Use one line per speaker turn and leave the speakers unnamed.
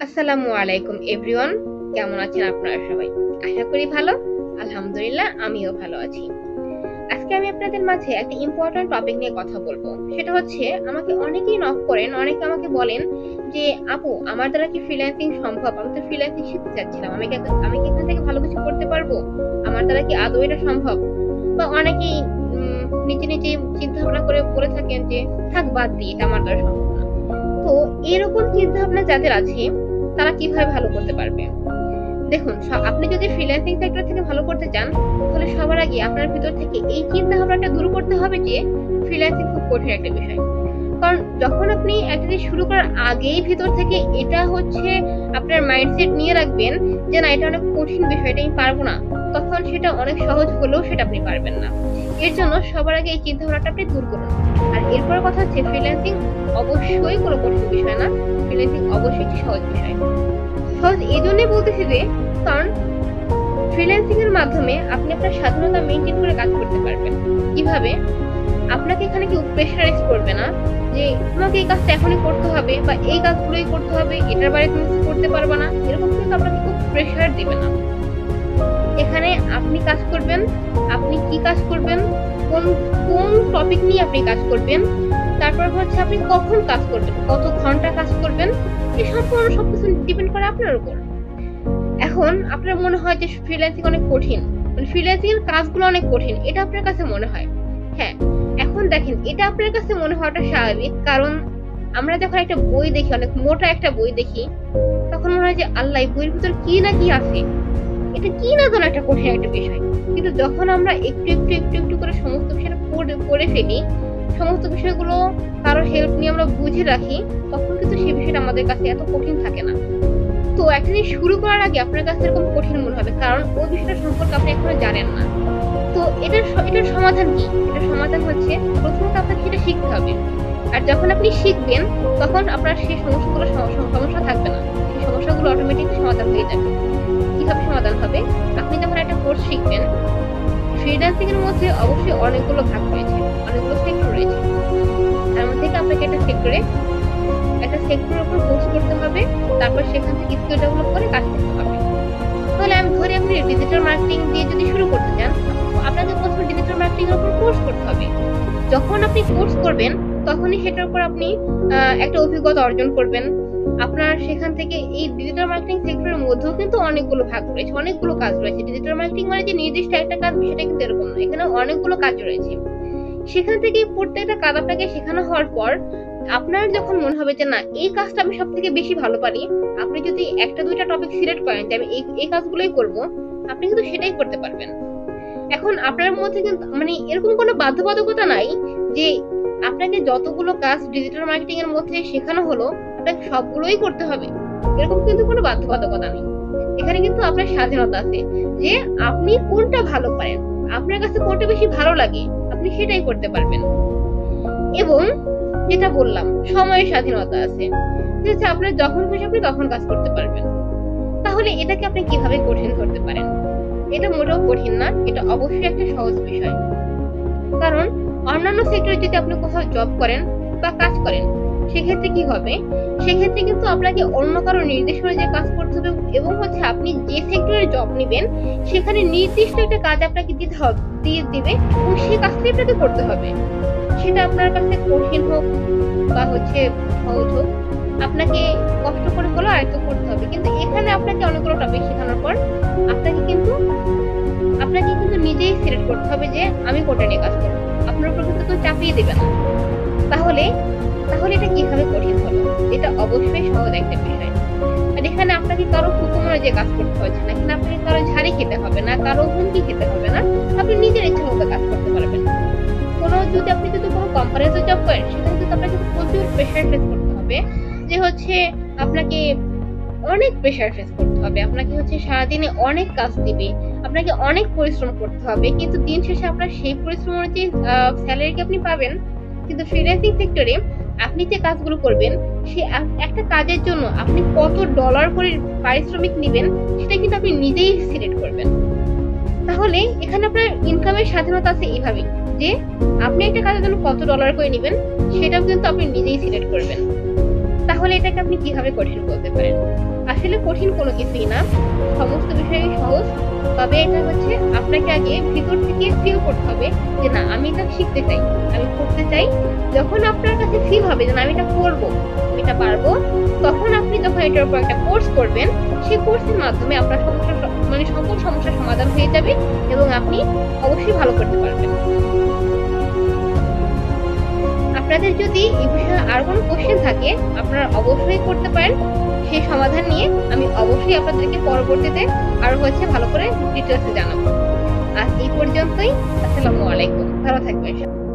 আসসালামু আলাইকুম এভরিওয়ান, কেমন আছেন আপনারা সবাই? আশা করি ভালো। আলহামদুলিল্লাহ, আমিও ভালো আছি। আজকে আমি আপনাদের মাঝে একটা ইম্পর্টেন্ট টপিক নিয়ে কথা বলবো। সেটা হচ্ছে, আমাকে অনেকেই নক করেন, অনেকে আমাকে বলেন যে আপু, আমার দ্বারা কি ফ্রিল্যান্সিং সম্ভব? আমি তো ফ্রিল্যান্সিং শিখতে চাচ্ছিলাম, আমি কি এখান থেকে ভালো কিছু করতে পারবো? আমার দ্বারা কি আদৌ এটা সম্ভব? বা অনেকেই নিজে নিজে চিন্তা ভাবনা করে বলে থাকেন যে থাক, বাদ দিই, এটা আমার দ্বারা সম্ভব না। তো এরকম চিন্তা ভাবনা যাদের আছে, তারা কিভাবে ভালো করতে পারবে? দেখুন, আপনি যদি ফ্রিল্যান্সিং সেক্টর থেকে ভালো করতে চান, তাহলে সবার আগে আপনার ভিতর থেকে এই চিন্তা ভাবনাটা দূর করতে হবে যে ফ্রিল্যান্সিং খুব কঠিন একটা বিষয়। কারণ যখন আপনি একটা জিনিস শুরু করার আগেই ভিতর থেকে এটা হচ্ছে আপনার মাইন্ডসেট নিয়ে রাখবেন যে না, এটা অনেক কঠিন বিষয়, এটা আমি পারবো না, তখন সেটা অনেক সহজ হলেও সেটা আপনি পারবেন না। এর জন্য সবার আগে এই চিন্তা ভাবনাটা আপনি দূর করুন। আর এরপর কথা হচ্ছে, ফ্রিল্যান্সিং অবশ্যই কোনো কঠিন বিষয় না, ফ্রিল্যান্সিং অবশ্যই একটি সহজ বিষয়। সহজ এই জন্যই বলতেছি যে, কারণ ফ্রিল্যান্সিং এর মাধ্যমে আপনি আপনার স্বাধীনতা মেনটেন করে কাজ করতে পারবেন। কিভাবে? আপনাকে এখানে কেউ প্রেশারাইজ করবে না যে তোমাকে এই কাজটা এখনই করতে হবে বা এই কাজগুলোই করতে হবে, এটার বাইরে তুমি কিছু করতে পারবে না, এরকম কিন্তু আপনাকে খুব প্রেশার দিবে না। এখানে আপনি কাজ করবেন, আপনি কি কাজ করবেন, কোন কোন টপিক নিয়ে আপনি কাজ করবেন, তারপর হচ্ছে আপনি কখন কাজ করবেন, কত ঘন্টা কাজ করবেন, এই সম্পূর্ণ সবকিছু ডিপেন্ড করে আপনার উপর। এখন আপনার মনে হয় যে ফ্রিল্যান্সিং অনেক কঠিন, মানে ফ্রিল্যান্সিং এর কাজগুলো অনেক কঠিন, এটা আপনার কাছে মনে হয়। হ্যাঁ, এখন দেখেন, এটা আপনার কাছে মনে হওয়াটা স্বাভাবিক, কারণ আমরা যখন একটা বই দেখি, অনেক মোটা একটা বই দেখি, তখন মনে হয় যে আল্লাহ, এই বইয়ের ভিতর কি না কি আছে, এটা কি না জানো একটা কঠিন একটা বিষয়। কিন্তু যখন আমরা একটু একটু একটু একটু করে সমস্ত বিষয়টা পড়ে ফেলি, সমস্ত বিষয়গুলো কারো হেল্প নিয়ে আমরা বুঝে রাখি, তখন কিন্তু সেই বিষয়টা আমাদের কাছে এত কঠিন থাকে না। তো একটা জিনিস শুরু করার আগে আপনার কাছে এরকম কঠিন মনে হবে, কারণ ওই বিষয়টা সম্পর্কে আপনি এখনো জানেন না। তো এটার সমাধান কি? এটার সমাধান হচ্ছে, প্রথমত আপনাকে সেটা শিখতে হবে। আর যখন আপনি শিখবেন, তখন আপনার সেই সমস্যা থাকবে না, সেই সমস্যাগুলো অটোমেটিকলি সমাধান হয়ে যাবে। কিভাবে সমাধান হবে? আপনি যখন একটা কোর্স শিখবেন, ফ্রিল্যান্সিং এর মধ্যে অবশ্যই অনেকগুলো ভাগ রয়েছে, অনেকগুলো সেক্টর রয়েছে। তার মধ্যে থেকে আপনাকে একটা সেক্টরের উপর কোর্স করতে হবে, তারপর সেখান থেকে স্কিল ডেভেলপ করে কাজ করতে হবে। তাহলে আমি ধরি, আপনি ডিজিটাল মার্কেটিং দিয়ে যদি শুরু করতে চান, আপনাকে প্রথমে ডিজিটাল মার্কেটিং এর উপর কোর্স করতে হবে। যখন আপনি কোর্স করবেন, তখনই সেটার উপর আপনি একটা অভিজ্ঞতা অর্জন করবেন। আপনার সেখান থেকে এই ডিজিটাল মার্কেটিং সেক্টরের মধ্যেও কিন্তু অনেকগুলো ভাগ রয়েছে, অনেকগুলো কাজ রয়েছে। ডিজিটাল মার্কেটিং মানে যে নির্দিষ্ট একটা কাজ, সেটা কিন্তু এরকম না, এখানে অনেকগুলো কাজ রয়েছে। সেখান থেকে প্রত্যেকটা কাজ আপনাকে শেখানো হওয়ার পর, আপনার যখন মনে হবে যে না, এই কাজটা আমি সব থেকে বেশি ভালো পারি, আপনি যদি একটা দুইটা টপিক সিলেক্ট করেন যে আমি এই কাজগুলোই করব, আপনি কিন্তু সেটাই করতে পারবেন। এখন আপনার মধ্যে কিন্তু মানে এরকম কোনো বাধ্যবাধকতা নাই যে আপনাকে যতগুলো কাজ ডিজিটাল মার্কেটিং এর মধ্যে শেখানো হলো আপনাকে সবগুলোই করতে হবে, এরকম কিন্তু কোনো বাধ্যবাধকতা নেই। এখানে কিন্তু আপনার স্বাধীনতা আছে যে আপনি কোনটা ভালো পারেন, আপনার কাছে কোনটা বেশি ভালো লাগে, আপনি সেটাই করতে পারবেন। এবং যেটা বললাম, সময়ের স্বাধীনতা আছে, যে আপনার যখন খুশি আপনি তখন কাজ করতে পারবেন। তাহলে এটাকে আপনি কিভাবে কঠিন করতে পারেন? এটা মোটেও কঠিন না, এটা অবশ্যই একটা সহজ বিষয়। কারণ অন্যান্য সেক্টরে যদি আপনি কোথাও জব করেন বা কাজ করেন, সেক্ষেত্রে কি হবে? সেক্ষেত্রে কিন্তু আপনাকে অন্য কারো নির্দেশ অনুযায়ী কাজ করতে হবে, এবং হচ্ছে আপনি যে সেক্টরে জব নেবেন, সেখানে নির্দিষ্ট একটা কাজ আপনাকে দিয়ে দিবে, এবং সেই কাজটাই আপনাকে করতে হবে। সেটা আপনার কাছে কঠিন হোক বা হচ্ছে সহজ হোক, আপনাকে কষ্ট করে হলেও আয়ত্ত করতে হবে। কিন্তু এখানে আপনাকে অনেকগুলো টপিক শেখানোর পর আপনাকে কিন্তু নিজেই সিলেক্ট করতে হবে যে আমি কোনটা নিয়ে কাজ করবো। আপনার উপর কিন্তু কেউ চাপিয়ে দেবে না। তাহলে এটা কিভাবে কঠিন হলো? এটা অবশ্যই সহজ একটা বিষয়। আর এখানে আপনাকে কারো হুকুম অনুযায়ী কাজ করতে হচ্ছে না, এখানে আপনাকে কারো ঝাড়ি খেতে হবে না, কারো হুমকি খেতে হবে না, আপনি নিজের ইচ্ছা মতো কাজ করতে পারবেন। আপনি যদি কোনো কোম্পানিতে জব করেন, সেখানে কিন্তু আপনাকে প্রচুর প্রেশার ফেস করতে হবে, যে হচ্ছে আপনাকে অনেক প্রেশার ফেস করতে হবে, আপনাকে হচ্ছে সারাদিনে অনেক কাজ দিবে, আপনাকে অনেক পরিশ্রম করতে হবে, কিন্তু দিন শেষে আপনার সেই পরিশ্রম অনুযায়ী স্যালারি কি আপনি পাবেন? কিন্তু ফ্রিল্যান্সিং সেক্টরে আপনি যে কাজগুলো করবেন, সে একটা কাজের জন্য আপনি কত ডলার করে পারিশ্রমিক নেবেন, সেটা কিন্তু আপনি নিজেই সিলেক্ট করবেন। তাহলে এখানে আপনার ইনকামের স্বাধীনতা আছে এইভাবেই, যে আপনি একটা কাজের জন্য কত ডলার করে নেবেন, সেটাও কিন্তু আপনি নিজেই সিলেক্ট করবেন। তাহলে এটাকে আপনি কিভাবে কঠিন বলতে পারেন? আসলে কঠিন কোনো কিছুই না, সমস্ত বিষয়ই সহজ। তবে এটা হচ্ছে আপনাকে আগে ভিতর থেকে ফিল করতে হবে যে না আমি এটা শিখতে চাই, আমি করতে চাই। যখন আপনার কাছে ফিল হবে যে না আমি এটা করব, আমি এটা পারবো, তখন আপনি যখন এটার উপর একটা কোর্স করবেন, সেই কোর্সের মাধ্যমে আপনার সকল সমস্যার সমাধান হয়ে যাবে এবং আপনি অবশ্যই ভালো করতে পারবেন। আপনাদের যদি এই বিষয়ে আর কোনো কোশ্চেন থাকে আপনারা অবশ্যই করতে পারেন। সেই সমাধান নিয়ে আমি অবশ্যই আপনাদেরকে পরবর্তীতে আরো ভালো করে ডিটেইলসে জানাবো। আজ এই পর্যন্তই। আসসালামু আলাইকুম। ভালো থাকবেন সবাই।